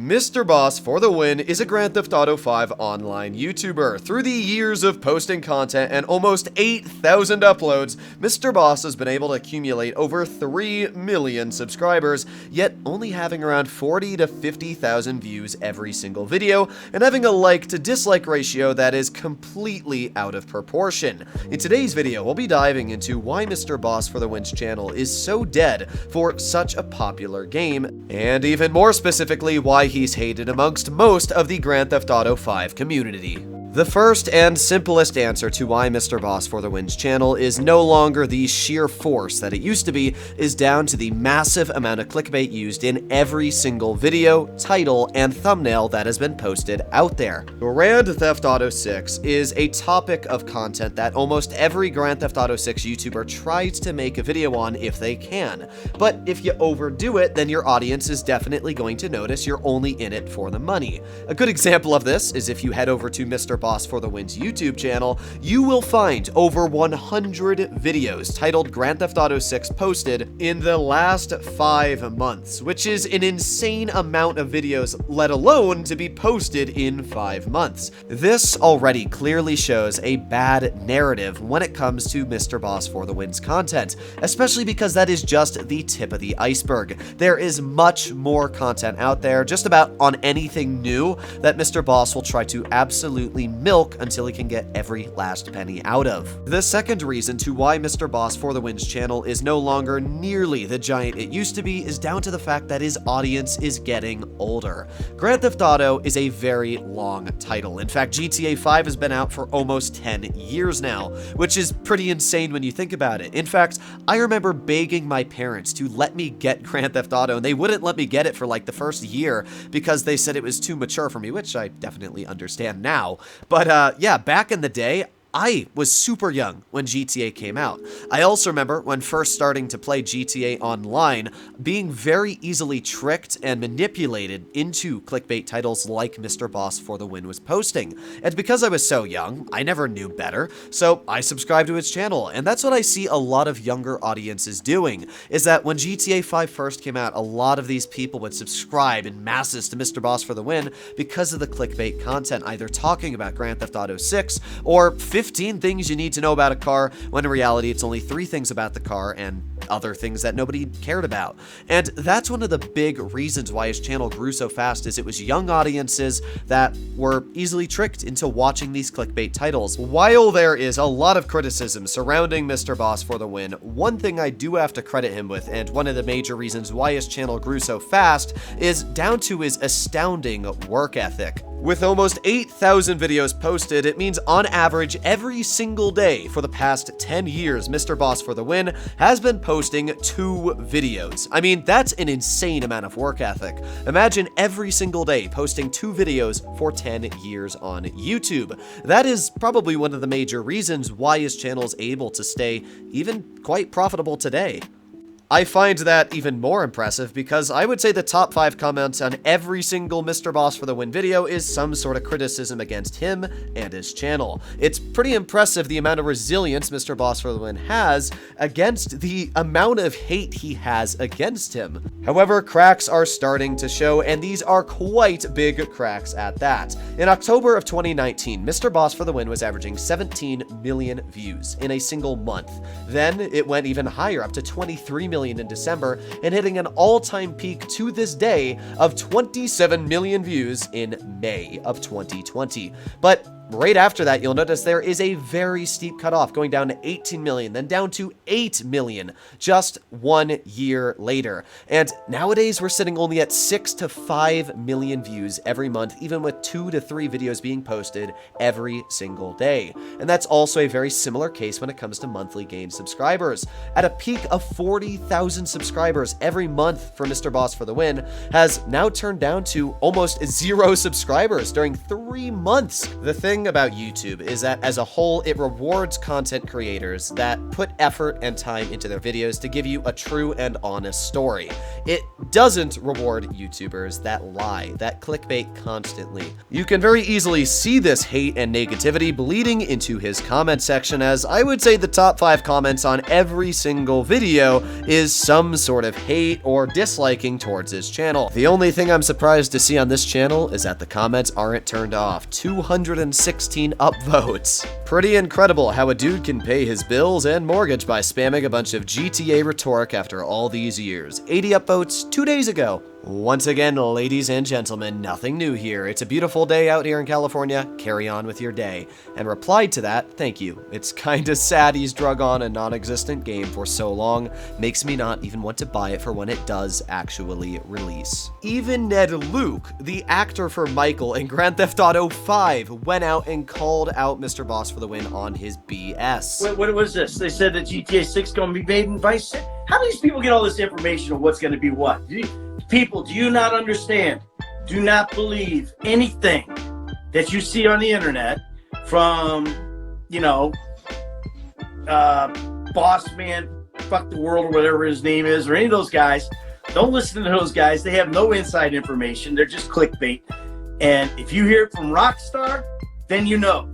Mr. Boss for the Win is a Grand Theft Auto 5 online YouTuber. Through the years of posting content and almost 8,000 uploads, Mr. Boss has been able to accumulate over 3 million subscribers, yet only having around 40 to 50,000 views every single video, and having a like to dislike ratio that is completely out of proportion. In today's video, we'll be diving into why Mr. Boss for the Win's channel is so dead for such a popular game, and even more specifically, why he's hated amongst most of the Grand Theft Auto 5 community. The first and simplest answer to why Mr. Boss for the Win's channel is no longer the sheer force that it used to be is down to the massive amount of clickbait used in every single video, title, and thumbnail that has been posted out there. Grand Theft Auto 6 is a topic of content that almost every Grand Theft Auto 6 YouTuber tries to make a video on if they can. But if you overdo it, then your audience is definitely going to notice you're only in it for the money. A good example of this is if you head over to Mr. Boss for the Win's YouTube channel, you will find over 100 videos titled Grand Theft Auto 6 posted in the last 5 months, which is an insane amount of videos, let alone to be posted in 5 months. This already clearly shows a bad narrative when it comes to Mr. Boss for the Win's content, especially because that is just the tip of the iceberg. There is much more content out there just about on anything new that Mr. Boss will try to absolutely milk until he can get every last penny out of. The second reason to why Mr. Boss for the Win's channel is no longer nearly the giant it used to be is down to the fact that his audience is getting older. Grand Theft Auto is a very long title. In fact, GTA 5 has been out for almost 10 years now, which is pretty insane when you think about it. In fact, I remember begging my parents to let me get Grand Theft Auto, and they wouldn't let me get it for like the first year because they said it was too mature for me, which I definitely understand now. But yeah, back in the day, I was super young when GTA came out. I also remember when first starting to play GTA Online, being very easily tricked and manipulated into clickbait titles like Mr. Boss for the Win was posting. And because I was so young, I never knew better, so I subscribed to his channel. And that's what I see a lot of younger audiences doing, is that when GTA 5 first came out, a lot of these people would subscribe in masses to Mr. Boss for the Win because of the clickbait content, either talking about Grand Theft Auto 6 or 15 things you need to know about a car, when in reality it's only 3 things about the car and other things that nobody cared about. And that's one of the big reasons why his channel grew so fast, is it was young audiences that were easily tricked into watching these clickbait titles. While there is a lot of criticism surrounding Mr. Boss for the Win, one thing I do have to credit him with, and one of the major reasons why his channel grew so fast, is down to his astounding work ethic. With almost 8,000 videos posted, it means on average every single day for the past 10 years, Mr. Boss for the Win has been posting 2 videos. I mean, that's an insane amount of work ethic. Imagine every single day posting 2 videos for 10 years on YouTube. That is probably one of the major reasons why his channel is able to stay even quite profitable today. I find that even more impressive because I would say the top 5 comments on every single Mr. Boss for the Win video is some sort of criticism against him and his channel. It's pretty impressive the amount of resilience Mr. Boss for the Win has against the amount of hate he has against him. However, cracks are starting to show, and these are quite big cracks at that. In October of 2019, Mr. Boss for the Win was averaging 17 million views in a single month. Then it went even higher, up to 23 million in December, and hitting an all-time peak to this day of 27 million views in May of 2020. But right after that, you'll notice there is a very steep cutoff, going down to 18 million, then down to 8 million just 1 year later. And nowadays, we're sitting only at 6 to 5 million views every month, even with 2 to 3 videos being posted every single day. And that's also a very similar case when it comes to monthly gained subscribers. At a peak of 40,000 subscribers every month for Mr. Boss for the Win has now turned down to almost 0 subscribers during 3 months. The thing thing about YouTube is that as a whole, it rewards content creators that put effort and time into their videos to give you a true and honest story. It doesn't reward YouTubers that lie, that clickbait constantly. You can very easily see this hate and negativity bleeding into his comment section, as I would say the top 5 comments on every single video is some sort of hate or disliking towards his channel. The only thing I'm surprised to see on this channel is that the comments aren't turned off. 216 upvotes. Pretty incredible how a dude can pay his bills and mortgage by spamming a bunch of GTA rhetoric after all these years. 80 upvotes 2 days ago. Once again, ladies and gentlemen, nothing new here. It's a beautiful day out here in California. Carry on with your day. And replied to that, thank you. It's kinda sad he's drug on a non-existent game for so long. Makes me not even want to buy it for when it does actually release. Even Ned Luke, the actor for Michael in Grand Theft Auto 5, went out and called out Mr. Boss for the win on his BS. What was this? They said that GTA 6 gonna be made in Vice City? How do these people get all this information on what's gonna be what? People, do you not understand? Do not believe anything that you see on the internet from, you know, Boss Man, Fuck the World, or whatever his name is, or any of those guys. Don't listen to those guys. They have no inside information. They're just clickbait. And if you hear it from Rockstar, then you know.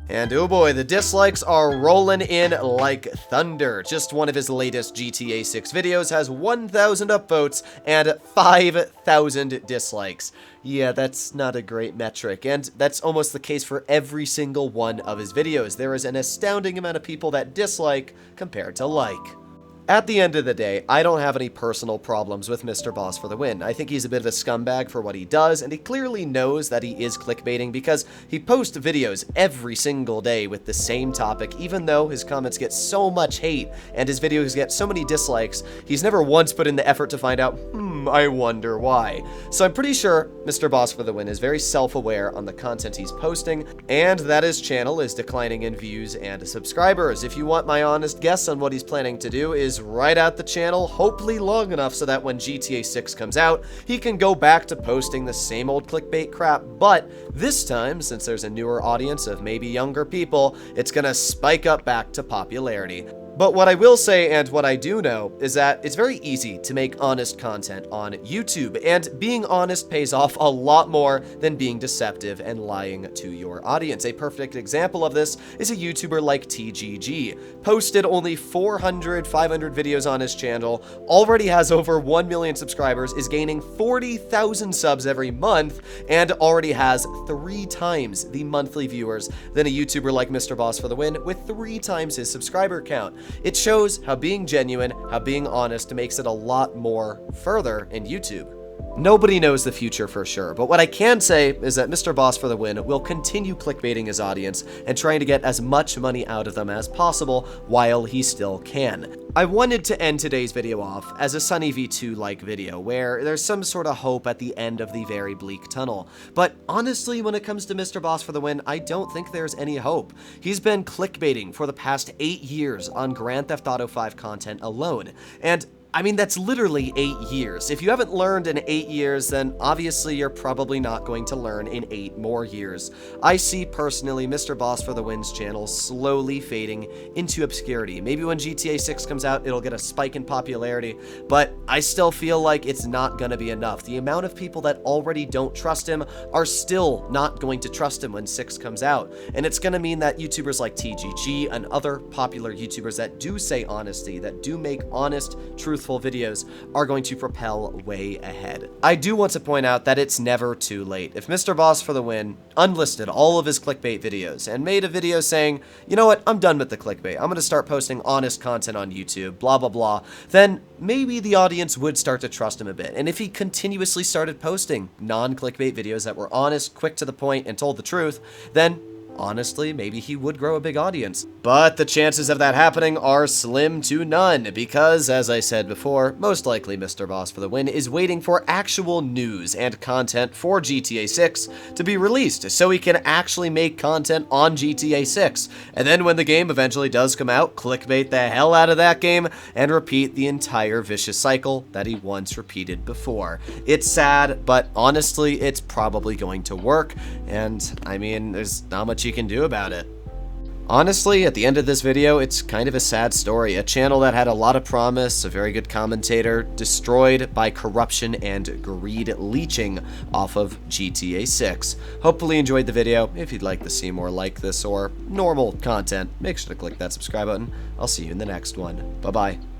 And oh boy, the dislikes are rolling in like thunder. Just one of his latest GTA 6 videos has 1,000 upvotes and 5,000 dislikes. Yeah, that's not a great metric, and that's almost the case for every single one of his videos. There is an astounding amount of people that dislike compared to like. At the end of the day, I don't have any personal problems with Mr. Boss for the win. I think he's a bit of a scumbag for what he does, and he clearly knows that he is clickbaiting because he posts videos every single day with the same topic, even though his comments get so much hate and his videos get so many dislikes. He's never once put in the effort to find out, I wonder why. So I'm pretty sure Mr. Boss for the win is very self-aware on the content he's posting, and that his channel is declining in views and subscribers. If you want my honest guess on what he's planning to do, is right out the channel, hopefully long enough so that when GTA 6 comes out, he can go back to posting the same old clickbait crap, but this time, since there's a newer audience of maybe younger people, it's gonna spike up back to popularity. But what I will say, and what I do know, is that it's very easy to make honest content on YouTube, and being honest pays off a lot more than being deceptive and lying to your audience. A perfect example of this is a YouTuber like TGG. Posted only 400, 500 videos on his channel, already has over 1 million subscribers, is gaining 40,000 subs every month, and already has 3 times the monthly viewers than a YouTuber like Mr. Boss for the win, with 3 times his subscriber count. It shows how being genuine, how being honest makes it a lot more further in YouTube. Nobody knows the future for sure, but what I can say is that Mr. Boss for the win will continue clickbaiting his audience and trying to get as much money out of them as possible while he still can. I wanted to end today's video off as a Sunny V2-like video, where there's some sort of hope at the end of the very bleak tunnel. But honestly, when it comes to Mr. Boss for the win, I don't think there's any hope. He's been clickbaiting for the past 8 years on Grand Theft Auto 5 content alone, and I mean, that's literally 8 years. If you haven't learned in 8 years, then obviously you're probably not going to learn in 8 more years. I see personally Mr. Boss for the Win's channel slowly fading into obscurity. Maybe when GTA 6 comes out, it'll get a spike in popularity, but I still feel like it's not gonna be enough. The amount of people that already don't trust him are still not going to trust him when 6 comes out. And it's gonna mean that YouTubers like TGG and other popular YouTubers that do say honesty, that do make honest, truthful videos are going to propel way ahead. I do want to point out that it's never too late. If Mr. Boss for the win unlisted all of his clickbait videos and made a video saying, you know what, I'm done with the clickbait, I'm gonna start posting honest content on YouTube, blah blah blah, then maybe the audience would start to trust him a bit. And if he continuously started posting non-clickbait videos that were honest, quick to the point, and told the truth, then honestly, maybe he would grow a big audience. But the chances of that happening are slim to none, because, as I said before, most likely Mr. Boss for the Win is waiting for actual news and content for GTA 6 to be released, so he can actually make content on GTA 6. And then when the game eventually does come out, clickbait the hell out of that game and repeat the entire vicious cycle that he once repeated before. It's sad, but honestly, it's probably going to work, and I mean, there's not much you can do about it. Honestly, at the end of this video, it's kind of a sad story. A channel that had a lot of promise, a very good commentator, destroyed by corruption and greed leeching off of GTA 6. Hopefully you enjoyed the video. If you'd like to see more like this or normal content, make sure to click that subscribe button. I'll see you in the next one. Bye-bye.